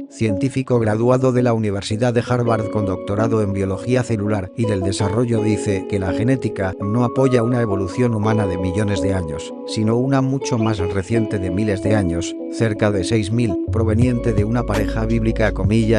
Científico graduado de la Universidad de Harvard con doctorado en biología celular y del desarrollo, dice que la genética no apoya una evolución humana de millones de años, sino una mucho más reciente de miles de años, cerca de 6.000, proveniente de una pareja bíblica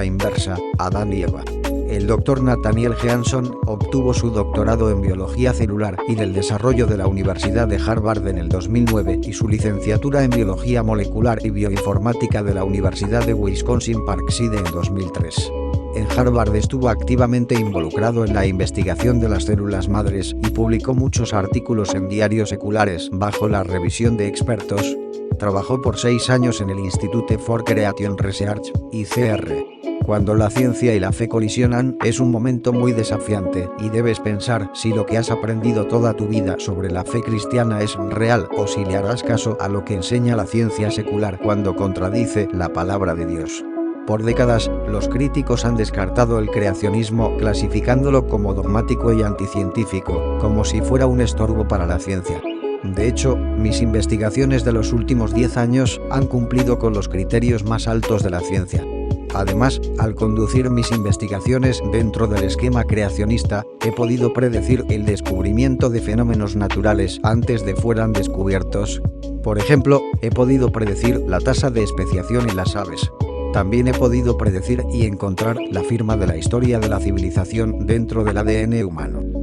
inversa, Adán y Eva. El Dr. Nathaniel Jeanson obtuvo su doctorado en biología celular y del desarrollo de la Universidad de Harvard en el 2009 y su licenciatura en biología molecular y bioinformática de la Universidad de Wisconsin-Parkside en 2003. En Harvard estuvo activamente involucrado en la investigación de las células madres y publicó muchos artículos en diarios seculares bajo la revisión de expertos. Trabajó por 6 años en el Institute for Creation Research, ICR. Cuando la ciencia y la fe colisionan, es un momento muy desafiante, y debes pensar si lo que has aprendido toda tu vida sobre la fe cristiana es real o si le harás caso a lo que enseña la ciencia secular cuando contradice la palabra de Dios. Por décadas, los críticos han descartado el creacionismo clasificándolo como dogmático y anticientífico, como si fuera un estorbo para la ciencia. De hecho, mis investigaciones de los últimos 10 años han cumplido con los criterios más altos de la ciencia. Además, al conducir mis investigaciones dentro del esquema creacionista, he podido predecir el descubrimiento de fenómenos naturales antes de fueran descubiertos. Por ejemplo, he podido predecir la tasa de especiación en las aves. También he podido predecir y encontrar la firma de la historia de la civilización dentro del ADN humano.